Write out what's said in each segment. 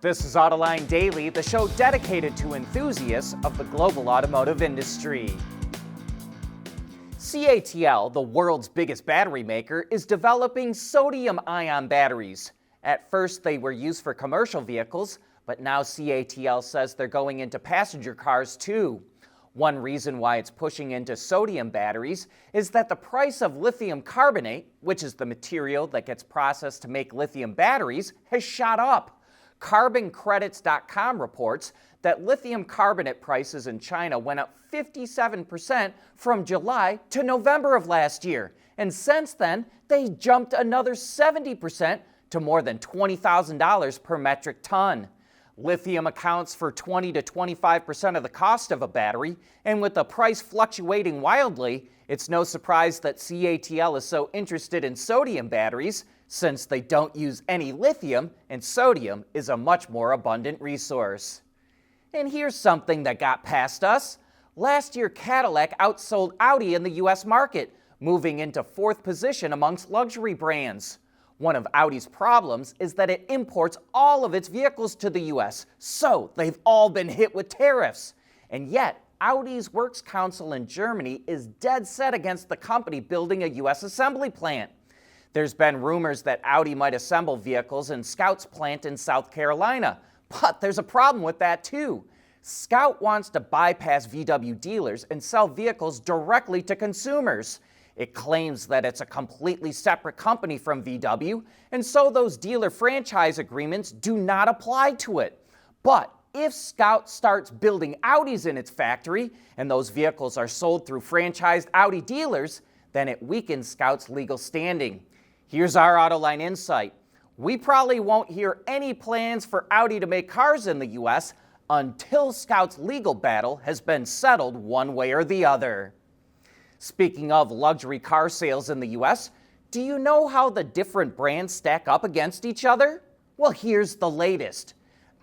This is Autoline Daily, the show dedicated to enthusiasts of the global automotive industry. CATL, the world's biggest battery maker, is developing sodium-ion batteries. At first, they were used for commercial vehicles, but now CATL says they're going into passenger cars too. One reason why it's pushing into sodium batteries is that the price of lithium carbonate, which is the material that gets processed to make lithium batteries, has shot up. CarbonCredits.com reports that lithium carbonate prices in China went up 57% from July to November of last year. And since then, they jumped another 70% to more than $20,000 per metric ton. Lithium accounts for 20 to 25% of the cost of a battery, and with the price fluctuating wildly, it's no surprise that CATL is so interested in sodium batteries, since they don't use any lithium and sodium is a much more abundant resource. And here's something that got past us. Last year, Cadillac outsold Audi in the US market, moving into fourth position amongst luxury brands. One of Audi's problems is that it imports all of its vehicles to the US, so they've all been hit with tariffs. And yet, Audi's Works Council in Germany is dead set against the company building a US assembly plant. There's been rumors that Audi might assemble vehicles in Scout's plant in South Carolina, but there's a problem with that too. Scout wants to bypass VW dealers and sell vehicles directly to consumers. It claims that it's a completely separate company from VW, and so those dealer franchise agreements do not apply to it. But if Scout starts building Audis in its factory, and those vehicles are sold through franchised Audi dealers, then it weakens Scout's legal standing. Here's our Autoline insight. We probably won't hear any plans for Audi to make cars in the US until Scout's legal battle has been settled one way or the other. Speaking of luxury car sales in the US, do you know how the different brands stack up against each other? Well, here's the latest.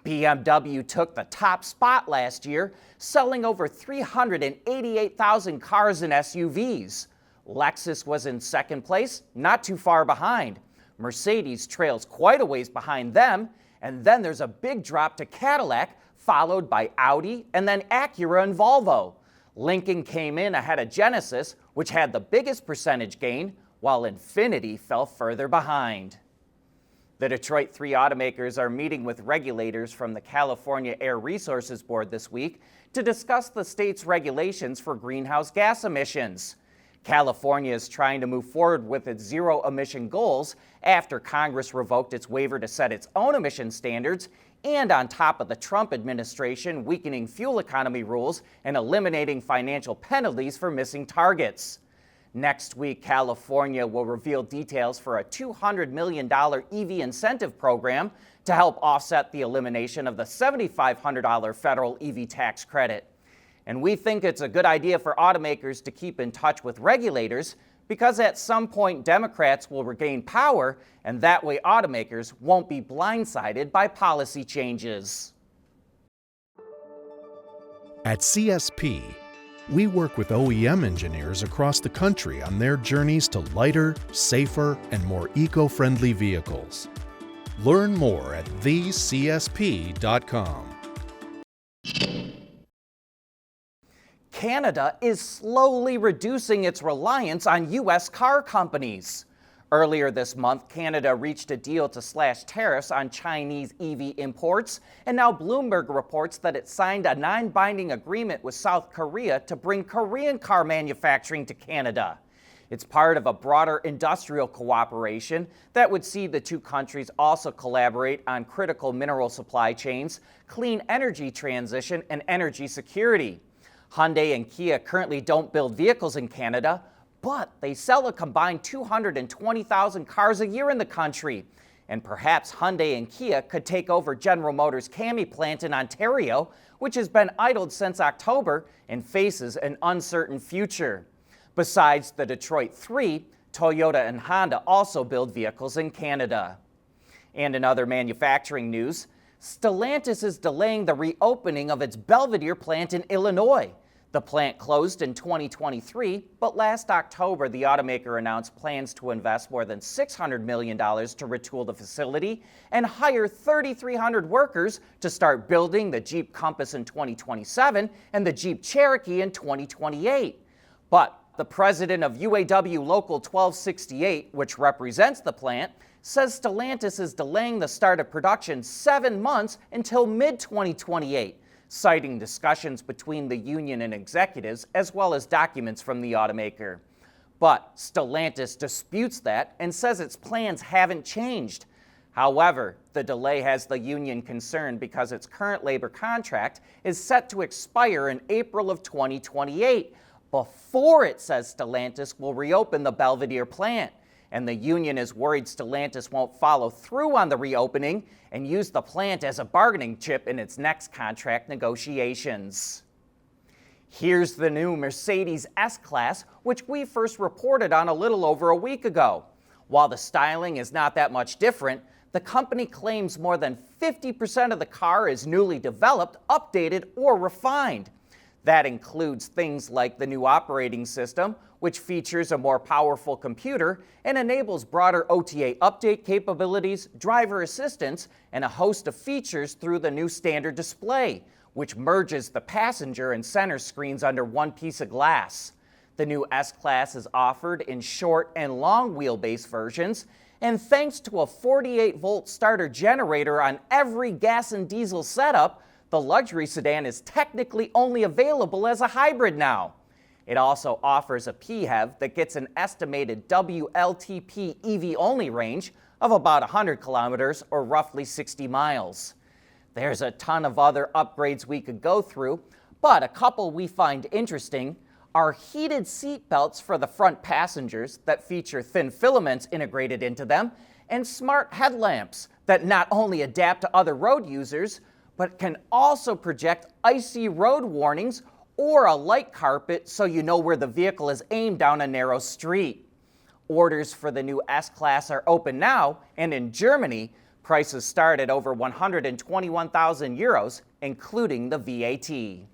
BMW took the top spot last year, selling over 388,000 cars and SUVs. Lexus was in second place, not too far behind. Mercedes trails quite a ways behind them, and then there's a big drop to Cadillac, followed by Audi, and then Acura and Volvo. Lincoln came in ahead of Genesis, which had the biggest percentage gain, while Infiniti fell further behind. The Detroit 3 automakers are meeting with regulators from the California Air Resources Board this week to discuss the state's regulations for greenhouse gas emissions. California is trying to move forward with its zero-emission goals after Congress revoked its waiver to set its own emission standards, and on top of the Trump administration weakening fuel economy rules and eliminating financial penalties for missing targets. Next week, California will reveal details for a $200 million EV incentive program to help offset the elimination of the $7,500 federal EV tax credit. And we think it's a good idea for automakers to keep in touch with regulators because at some point Democrats will regain power, and that way automakers won't be blindsided by policy changes. At CSP, we work with OEM engineers across the country on their journeys to lighter, safer, and more eco-friendly vehicles. Learn more at thecsp.com. Canada is slowly reducing its reliance on U.S. car companies. Earlier this month, Canada reached a deal to slash tariffs on Chinese EV imports, and now Bloomberg reports that it signed a non-binding agreement with South Korea to bring Korean car manufacturing to Canada. It's part of a broader industrial cooperation that would see the two countries also collaborate on critical mineral supply chains, clean energy transition, and energy security. Hyundai and Kia currently don't build vehicles in Canada, but they sell a combined 220,000 cars a year in the country. And perhaps Hyundai and Kia could take over General Motors' CAMI plant in Ontario, which has been idled since October and faces an uncertain future. Besides the Detroit 3, Toyota and Honda also build vehicles in Canada. And in other manufacturing news, Stellantis is delaying the reopening of its Belvidere plant in Illinois. The plant closed in 2023, but last October the automaker announced plans to invest more than $600 million to retool the facility and hire 3,300 workers to start building the Jeep Compass in 2027 and the Jeep Cherokee in 2028. But the president of UAW Local 1268, which represents the plant, says Stellantis is delaying the start of production 7 months until mid-2028. Citing discussions between the union and executives, as well as documents from the automaker. But Stellantis disputes that and says its plans haven't changed. However, the delay has the union concerned because its current labor contract is set to expire in April of 2028, before it says Stellantis will reopen the Belvidere plant. And the union is worried Stellantis won't follow through on the reopening and use the plant as a bargaining chip in its next contract negotiations. Here's the new Mercedes S-Class, which we first reported on a little over a week ago. While the styling is not that much different, the company claims more than 50% of the car is newly developed, updated, or refined. That includes things like the new operating system, which features a more powerful computer and enables broader OTA update capabilities, driver assistance, and a host of features through the new standard display, which merges the passenger and center screens under one piece of glass. The new S-Class is offered in short and long wheelbase versions, and thanks to a 48-volt starter generator on every gas and diesel setup, the luxury sedan is technically only available as a hybrid now. It also offers a PHEV that gets an estimated WLTP EV-only range of about 100 kilometers or roughly 60 miles. There's a ton of other upgrades we could go through, but a couple we find interesting are heated seat belts for the front passengers that feature thin filaments integrated into them, and smart headlamps that not only adapt to other road users, but can also project icy road warnings or a light carpet so you know where the vehicle is aimed down a narrow street. Orders for the new S-Class are open now, and in Germany, prices start at over 121,000 euros, including the VAT.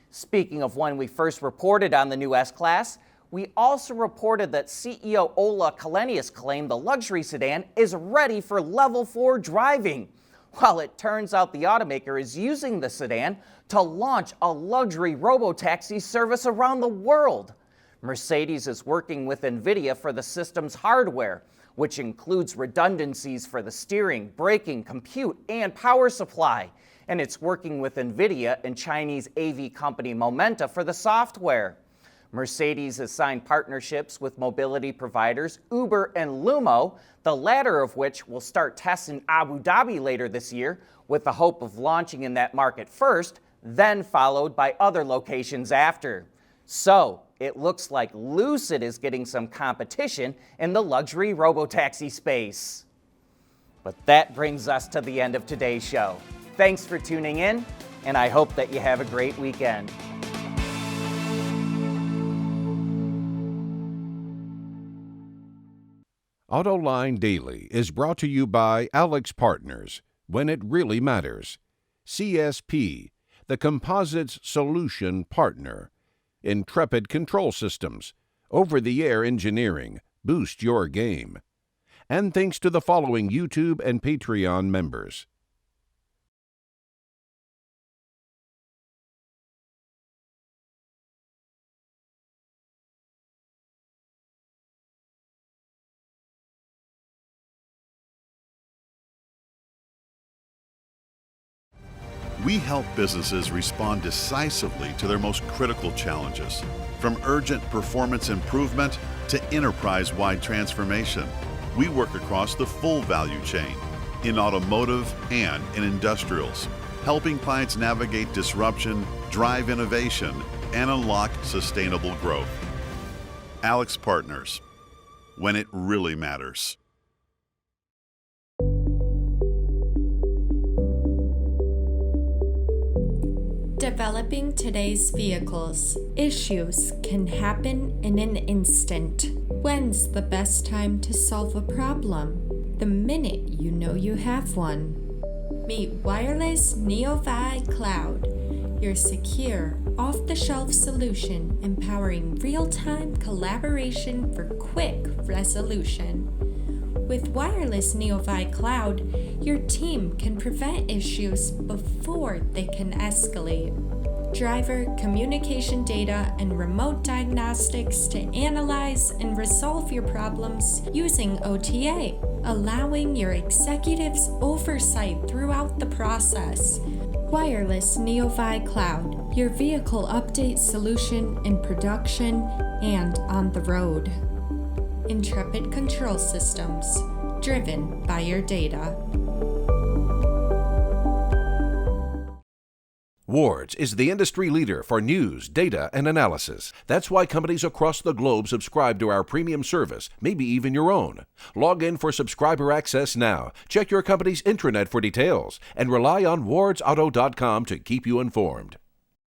Speaking of when we first reported on the new S-Class, we also reported that CEO Ola Källenius claimed the luxury sedan is ready for level 4 driving. Well, it turns out the automaker is using the sedan to launch a luxury Robotaxi service around the world. Mercedes is working with Nvidia for the system's hardware, which includes redundancies for the steering, braking, compute, and power supply. And it's working with Nvidia and Chinese AV company Momenta for the software. Mercedes has signed partnerships with mobility providers Uber and Limbo, the latter of which will start tests in Abu Dhabi later this year, with the hope of launching in that market first, then followed by other locations after. So, it looks like Lucid is getting some competition in the luxury robotaxi space. But that brings us to the end of today's show. Thanks for tuning in, and I hope that you have a great weekend. Autoline Daily is brought to you by Alex Partners, when it really matters. CSP, the Composites Solution Partner. Intrepid Control Systems, over-the-air engineering, boost your game. And thanks to the following YouTube and Patreon members. We help businesses respond decisively to their most critical challenges, from urgent performance improvement to enterprise-wide transformation. We work across the full value chain, in automotive and in industrials, helping clients navigate disruption, drive innovation, and unlock sustainable growth. Alex Partners, when it really matters. Developing today's vehicles. Issues can happen in an instant. When's the best time to solve a problem? The minute you know you have one. Meet Wireless NeoVi Cloud, your secure, off-the-shelf solution empowering real-time collaboration for quick resolution. With wireless Neovi Cloud, your team can prevent issues before they can escalate. Driver communication data and remote diagnostics to analyze and resolve your problems using OTA, allowing your executives oversight throughout the process. Wireless Neovi Cloud, your vehicle update solution in production and on the road. Intrepid Control Systems, driven by your data. Wards is the industry leader for news, data, and analysis. That's why companies across the globe subscribe to our premium service, maybe even your own. Log in for subscriber access now. Check your company's intranet for details and rely on wardsauto.com to keep you informed.